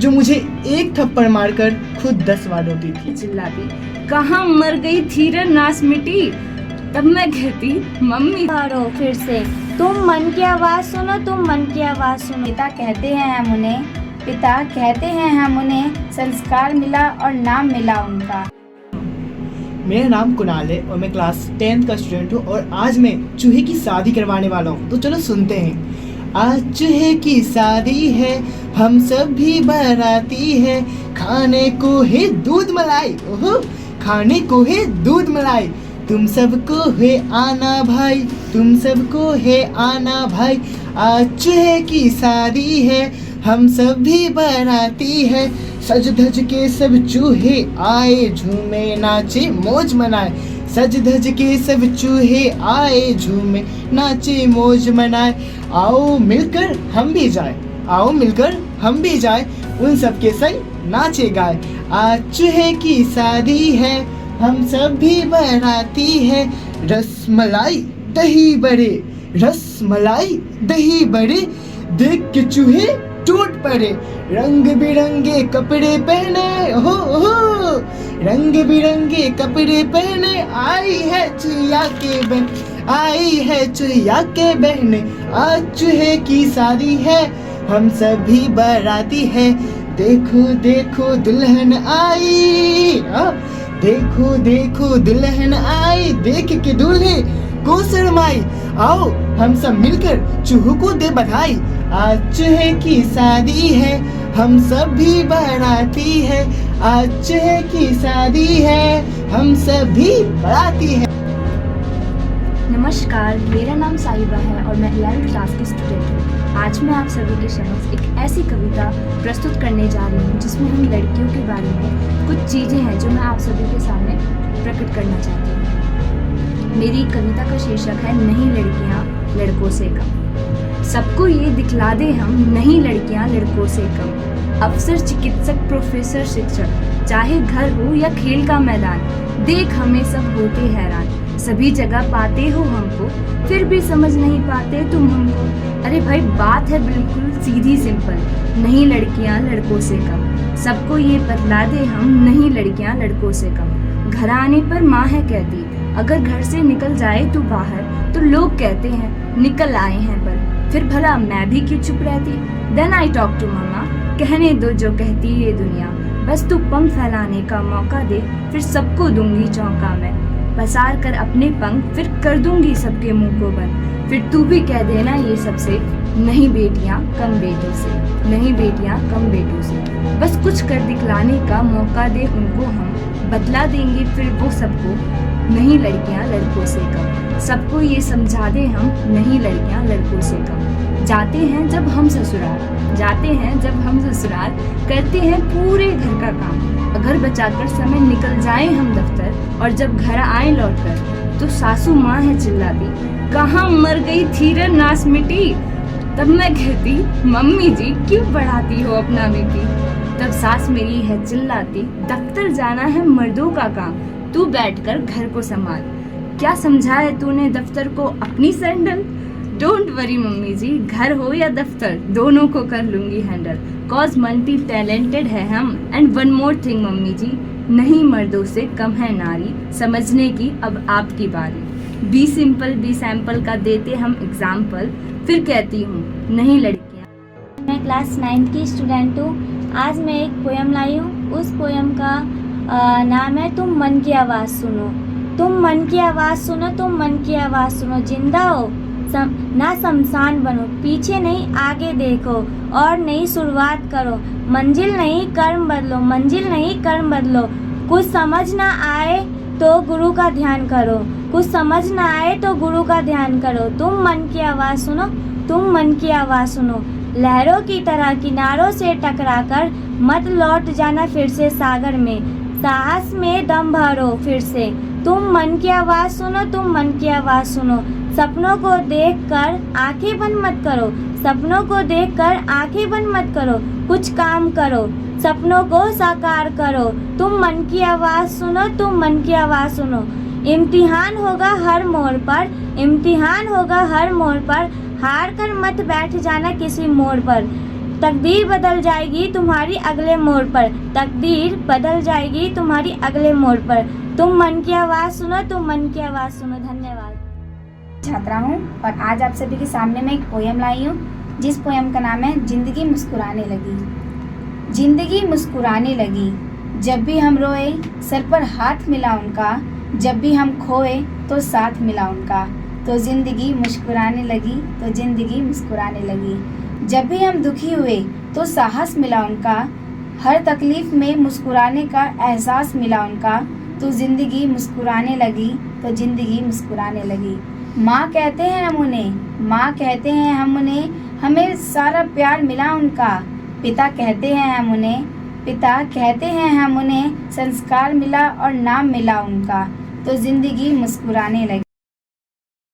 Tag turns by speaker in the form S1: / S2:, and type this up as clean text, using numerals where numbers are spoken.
S1: जो मुझे एक थप्पड़ मारकर खुद 10 बार रोती थी।
S2: चिल्लाती, कहाँ मर गई थी रे नास मिटी। तब मैं कहती, मम्मी
S3: हारो फिर से, तुम मन की आवाज़ सुनो, तुम मन की आवाज़ सुनो। पिता कहते हैं हम उन्हें संस्कार मिला और नाम मिला उनका।
S1: मेरा नाम कुणाल है और मैं क्लास 10th का स्टूडेंट हूँ और आज मैं चूहे की शादी करवाने वाला हूँ। तो चलो सुनते हैं। आज चूहे की शादी है, हम सब भी बाराती है, खाने को है दूध मलाई, ओहो खाने को है दूध मलाई, तुम सबको है आना भाई, तुम सबको है आना भाई। आज चूहे की शादी है, हम सब भी बाराती है, सज धज के सब चूहे आए, झूमे नाचे मौज मनाए, सज धज के सब चूहे आए, झूमे नाचे मौज मनाए। आओ मिलकर हम भी जाए, आओ मिलकर हम भी जाए, उन सब के संग नाचे गाए। आज चूहे की शादी है, हम सब भी बाराती है, रसमलाई दही बड़े, रसमलाई दही बड़े, देख के चूहे टूट पड़े, रंग बिरंगे कपड़े पहने, हो रंग बिरंगे कपड़े पहने, आई है चुहिया के बहन, आई है चुहिया के बहने। आज चूहे की शादी है, हम सभी बाराती है, देखो देखो दुल्हन आई, देखो देखो दुल्हन आई, देख के दूल्हे को शर्माई। आओ हम सब मिलकर चूहों को दे बधाई। आज चूहे की शादी है, हम सब भी बाराती है, आज चूहे की शादी है, हम सब भी बाराती है।
S2: नमस्कार, मेरा नाम साहिबा है और मैं 11th क्लास की स्टूडेंट हूँ। आज मैं आप सभी के समक्ष एक ऐसी कविता प्रस्तुत करने जा रही हूँ जिसमें हम लड़कियों के बारे में कुछ चीज़ें हैं जो मैं आप सभी के सामने प्रकट करना चाहती हूँ। मेरी कविता का शीर्षक है नहीं लड़कियाँ लड़कों से कम। सबको ये दिखला दे हम, नहीं लड़कियाँ लड़कों से कम। अफसर, चिकित्सक, प्रोफेसर, शिक्षक, चाहे घर हो या खेल का मैदान, देख हमें सब होते हैरान। सभी जगह पाते हो हमको, फिर भी समझ नहीं पाते तुम हमको। अरे भाई बात है बिल्कुल सीधी सिंपल, नहीं लड़कियां लड़कों से कम। सबको ये बतला दे हम, नहीं लड़कियां लड़कों से कम। घर आने पर माँ है कहती, अगर घर से निकल जाए तू बाहर, तो लोग कहते हैं निकल आए हैं पर। फिर भला मैं भी क्यों चुप रहती। देन आई टॉक टू मम्मा, कहने दो जो कहती ये दुनिया, बस तू पंख फैलाने का मौका दे, फिर सबको दूंगी चौंका मैं। पसार कर अपने पंख, फिर कर दूंगी सबके मुंह को बंद। फिर तू भी कह देना ये सबसे, नहीं बेटियां कम बेटों से, नहीं बेटियां कम बेटों से। बस कुछ कर दिखलाने का मौका दे उनको हम, बतला देंगे फिर वो सबको, नहीं लड़कियां लड़कों से कम। सबको ये समझा दे हम, नहीं लड़कियां लड़कों से कम। जाते हैं जब हम ससुराल, जाते हैं जब हम ससुराल, करते हैं पूरे घर का काम। अगर बचाकर समय निकल जाए हम दफ्तर, और जब घर आए लौटकर, तो सासू माँ है चिल्लाती, कहाँ मर गई थी रे नास मिटी। तब मैं कहती, मम्मी जी क्यों बढ़ाती हो अपना बीपी। तब सास मेरी है चिल्लाती, दफ्तर जाना है मर्दों का काम, तू बैठकर घर को संभाल। क्या समझा है तूने दफ्तर को अपनी सैंडल। डोंट वरी मम्मी जी, घर हो या दफ्तर, दोनों को कर लूंगी हैंडल। कॉज मल्टी टैलेंटेड है हम। And one more thing mummy ji, नहीं मर्दों से कम है नारी, समझने की अब आपकी बारी। बी सिंपल बी सैंपल का देते हम एग्जाम्पल, फिर कहती हूँ नहीं लड़कियाँ।
S3: मैं क्लास 9th की स्टूडेंट हूँ। आज मैं एक पोयम लाई हूँ। उस पोयम का नाम है तुम मन की आवाज़ सुनो। तुम मन की आवाज़ सुनो, तुम मन की आवाज़ सुनो। जिंदा हो ना शमशान बनो, पीछे नहीं आगे देखो और नई शुरुआत करो। मंजिल नहीं कर्म बदलो, मंजिल नहीं कर्म बदलो। कुछ समझ ना आए तो गुरु का ध्यान करो, कुछ समझ ना आए तो गुरु का ध्यान करो। तुम मन की आवाज़ सुनो, तुम मन की आवाज़ सुनो। लहरों की तरह किनारों से टकराकर मत लौट जाना फिर से सागर में, साहस में दम भरो फिर से। तुम मन की आवाज़ सुनो, तुम मन की आवाज़ सुनो। सपनों को देखकर आंखें बंद मत करो, सपनों को देखकर आंखें बंद मत करो। कुछ काम करो, सपनों को साकार करो। तुम मन की आवाज़ सुनो, तुम मन की आवाज़ सुनो। इम्तिहान होगा हर मोड़ पर, इम्तिहान होगा हर मोड़ पर, हार कर मत बैठ जाना किसी मोड़ पर। तकदीर बदल जाएगी तुम्हारी अगले मोड़ पर, तकदीर बदल जाएगी तुम्हारी अगले मोड़ पर। तुम मन की आवाज़ सुनो, तुम मन की आवाज़ सुनो। धन्यवाद।
S2: छात्रा हूँ और आज आप सभी के सामने मैं एक पोयम लाई हूँ जिस पोयम का नाम है जिंदगी मुस्कुराने लगी। जिंदगी मुस्कुराने लगी, जब भी हम रोए सर पर हाथ मिला उनका, जब भी हम खोए तो साथ मिला उनका। तो जिंदगी मुस्कुराने लगी, तो जिंदगी मुस्कुराने लगी। जब भी हम दुखी हुए तो साहस मिला उनका, हर तकलीफ में मुस्कुराने का एहसास मिला उनका। तो जिंदगी मुस्कुराने लगी, तो जिंदगी मुस्कुराने लगी। माँ कहते हैं हम उन्हें, माँ कहते हैं हम उन्हें, हमें सारा प्यार मिला उनका। पिता कहते हैं हम उन्हें, पिता कहते हैं हम उन्हें, संस्कार मिला और नाम मिला उनका। तो जिंदगी मुस्कुराने लगी।